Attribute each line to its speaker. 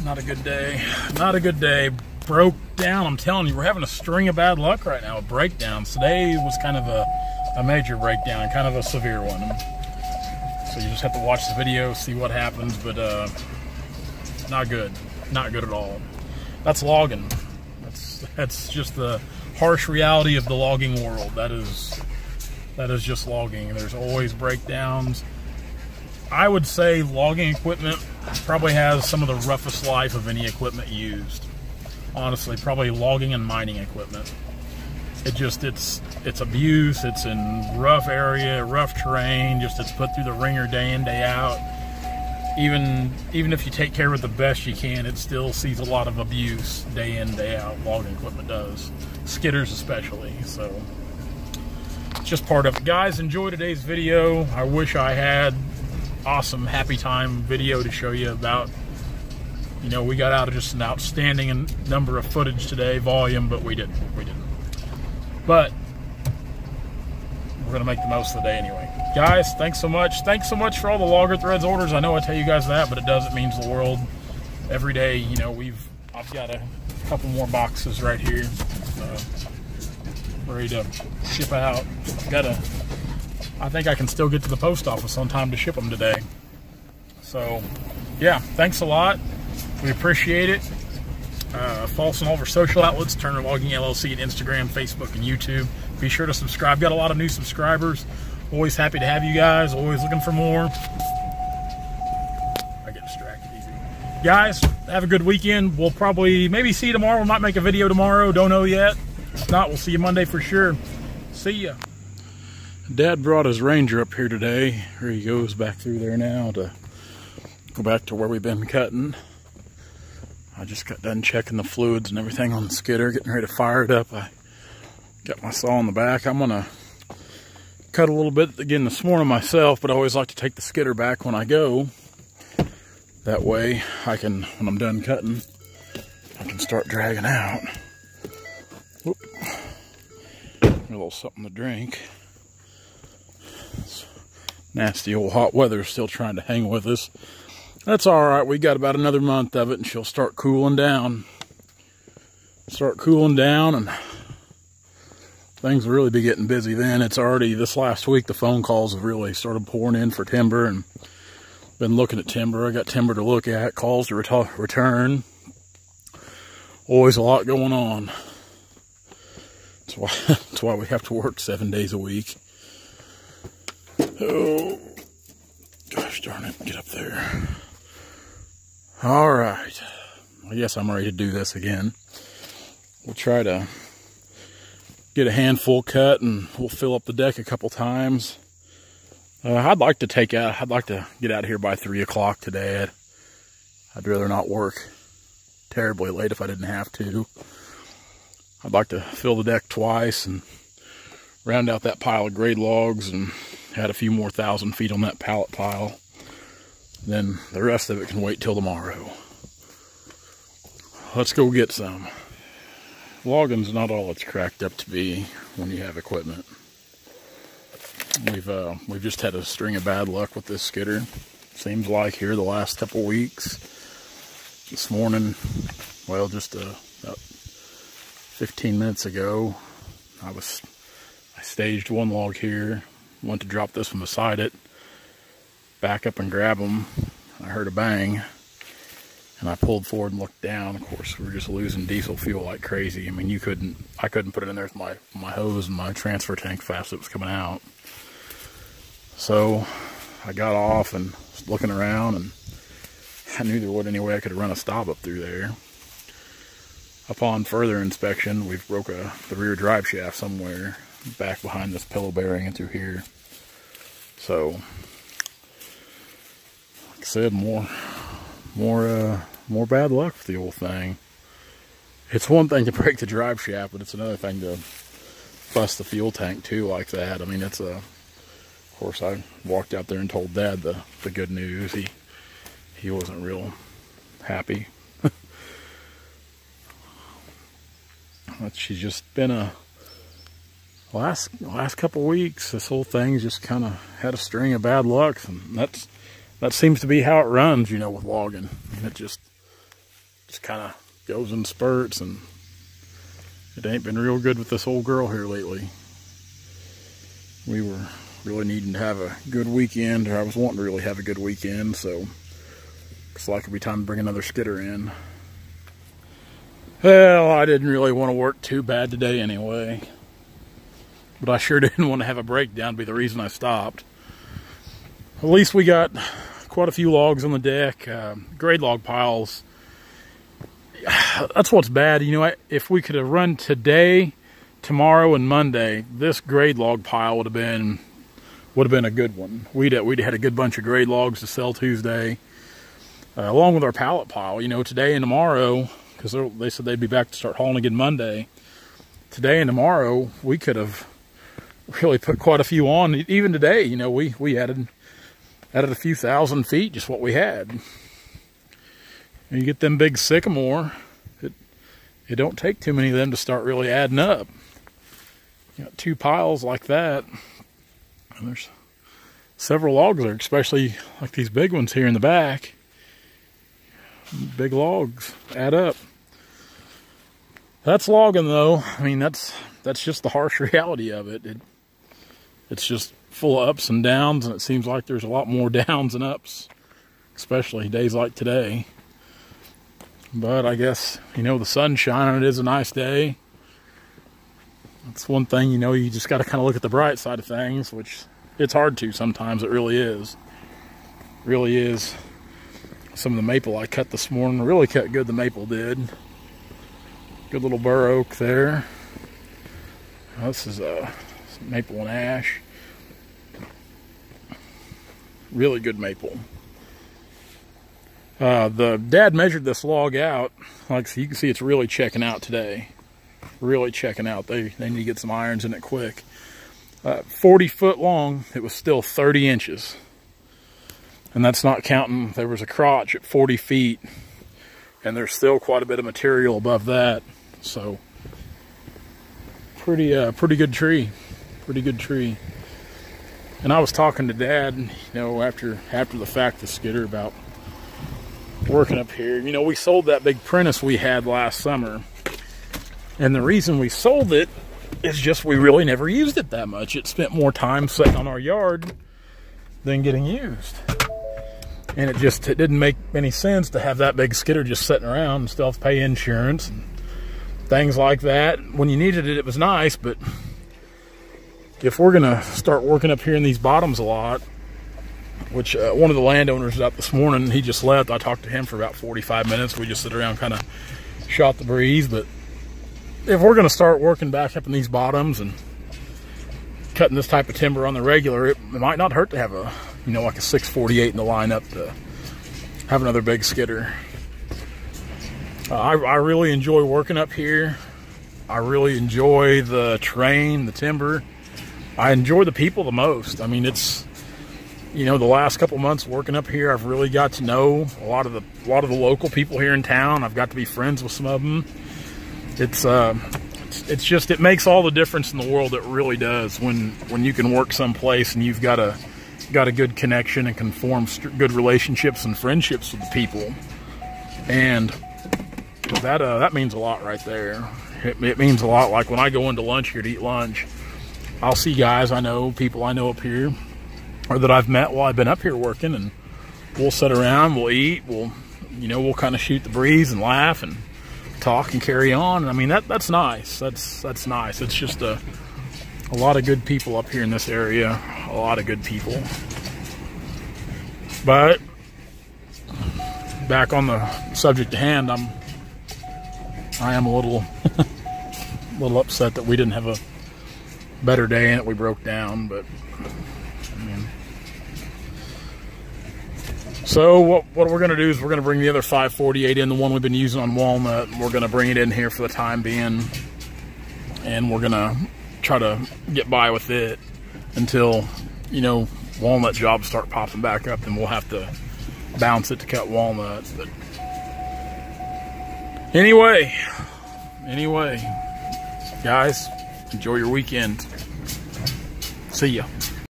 Speaker 1: Not a good day. Not a good day. Broke down. I'm telling you, we're having a string of bad luck right now with breakdowns. Today was kind of a major breakdown, kind of a severe one. So you just have to watch the video, see what happens, but not good. Not good at all. That's logging. That's just the harsh reality of the logging world. That is just logging. There's always breakdowns. I would say logging equipment probably has some of the roughest life of any equipment used. Honestly, probably logging and mining equipment. It's abuse. It's in rough area, rough terrain. It's put through the ringer day in, day out. Even if you take care of it the best you can, it still sees a lot of abuse day in, day out. Logging equipment does. Skidders especially. So it's just part of it. Guys, enjoy today's video. I wish I had awesome happy time video to show you about, you know, we got out of just an outstanding number of footage today, volume, but we didn't. But we're gonna make the most of the day anyway. Guys, thanks so much for all the Logger Threads orders. I know I tell you guys that, but it means the world every day. You know, I've got a couple more boxes right here ready to ship out. I think I can still get to the post office on time to ship them today. So, yeah, thanks a lot. We appreciate it. Follow us on all of our social outlets, Turner Logging LLC at Instagram, Facebook, and YouTube. Be sure to subscribe. Got a lot of new subscribers. Always happy to have you guys. Always looking for more. I get distracted easy. Guys, have a good weekend. We'll probably maybe see you tomorrow. We might make a video tomorrow. Don't know yet. If not, we'll see you Monday for sure. See ya. Dad brought his Ranger up here today. Here he goes back through there now to go back to where we've been cutting. I just got done checking the fluids and everything on the skidder, getting ready to fire it up. I got my saw in the back. I'm gonna cut a little bit again this morning myself, but I always like to take the skidder back when I go. That way I can, when I'm done cutting, I can start dragging out. Whoop. A little something to drink. This nasty old hot weather still trying to hang with us. That's all right. We got about another month of it, and she'll start cooling down. And things will really be getting busy then. It's already this last week. The phone calls have really started pouring in for timber, and been looking at timber. I got timber to look at, calls to return. Always a lot going on. That's why we have to work 7 days a week. Oh, gosh darn it, get up there. All right, I guess I'm ready to do this again. We'll try to get a handful cut and we'll fill up the deck a couple times. I'd like to get out of here by 3 o'clock today. I'd rather not work terribly late if I didn't have to. I'd like to fill the deck twice and round out that pile of grade logs and add a few more 1,000 feet on that pallet pile. Then the rest of it can wait till tomorrow. Let's go get some. Logging's not all it's cracked up to be when you have equipment. We've just had a string of bad luck with this skidder. Seems like here the last couple weeks. This morning, well, just about 15 minutes ago, I staged one log here, went to drop this one beside it, back up and grab them. I heard a bang, and I pulled forward and looked down. Of course, we were just losing diesel fuel like crazy. I mean, I couldn't put it in there with my hose and my transfer tank fast as it was coming out. So I got off and was looking around, and I knew there wasn't any way I could run a stop up through there. Upon further inspection, we've broke the rear drive shaft somewhere back behind this pillow bearing and through here. So, like I said, more bad luck with the old thing. It's one thing to break the drive shaft, but it's another thing to bust the fuel tank too like that. I mean, of course, I walked out there and told Dad the good news. He wasn't real happy. She's just been last couple weeks, this whole thing's just kind of had a string of bad luck, and that seems to be how it runs, you know, with logging. just kind of goes in spurts, and it ain't been real good with this old girl here lately. We were really needing to have a good weekend, or I was wanting to really have a good weekend, so looks like it'll be time to bring another skidder in. Well, I didn't really want to work too bad today anyway, but I sure didn't want to have a breakdown be the reason I stopped. At least we got quite a few logs on the deck, grade log piles. That's what's bad, you know. If we could have run today, tomorrow, and Monday, this grade log pile would have been a good one. We'd had a good bunch of grade logs to sell Tuesday, along with our pallet pile. You know, today and tomorrow, because they said they'd be back to start hauling again Monday. Today and tomorrow, we could have really put quite a few on. Even today, you know, we added a few thousand feet, just what we had. And you get them big sycamore, it don't take too many of them to start really adding up. You got 2 piles like that, and there's several logs there, especially like these big ones here in the back. Big logs add up. That's logging, though. I mean, that's just the harsh reality of it. It's just full of ups and downs, and it seems like there's a lot more downs than ups, especially days like today. But I guess, you know, the sun's shining. It is a nice day. That's one thing, you know, you just got to kind of look at the bright side of things, which it's hard to sometimes. It really is. It really is. Some of the maple I cut this morning really cut good. The maple did. Good little bur oak there. This is maple and ash. Really good maple. The dad measured this log out. Like, so you can see it's really checking out today. Really checking out. They need to get some irons in it quick. 40 foot long. It was still 30 inches. And that's not counting, there was a crotch at 40 feet. And there's still quite a bit of material above that. So, pretty good tree. Pretty good tree. And I was talking to Dad, you know, after the fact, the skidder, about working up here. You know, we sold that big Prentice we had last summer. And the reason we sold it is just we really never used it that much. It spent more time sitting on our yard than getting used. And it didn't make any sense to have that big skidder just sitting around and still have to pay insurance and things like that. When you needed it, it was nice, but if we're going to start working up here in these bottoms a lot, which one of the landowners was out this morning, he just left. I talked to him for about 45 minutes. We just sit around, kind of shot the breeze. But if we're going to start working back up in these bottoms and cutting this type of timber on the regular, it might not hurt to have a, you know, like a 648 in the lineup to have another big skidder. I really enjoy working up here. I really enjoy the terrain, the timber. I enjoy the people the most. I mean, it's, you know, the last couple months working up here, I've really got to know a lot of the local people here in town. I've got to be friends with some of them. It's just, it makes all the difference in the world. It really does when you can work someplace and you've got a good connection and can form good relationships and friendships with the people. And that means a lot right there. It means a lot. Like when I go into lunch here to eat lunch, I'll see guys I know, people I know up here, or that I've met while I've been up here working, and we'll sit around, we'll eat, we'll kind of shoot the breeze and laugh and talk and carry on. And I mean, that's nice. That's nice. It's just a lot of good people up here in this area. A lot of good people. But back on the subject at hand, I am a little upset that we didn't have a better day and that we broke down. But I mean, so what we're going to do is we're going to bring the other 548 in, the one we've been using on Walnut. We're going to bring it in here for the time being, and we're going to try to get by with it until, you know, Walnut jobs start popping back up. Then we'll have to bounce it to cut Walnut. But anyway, guys, enjoy your weekend. See ya.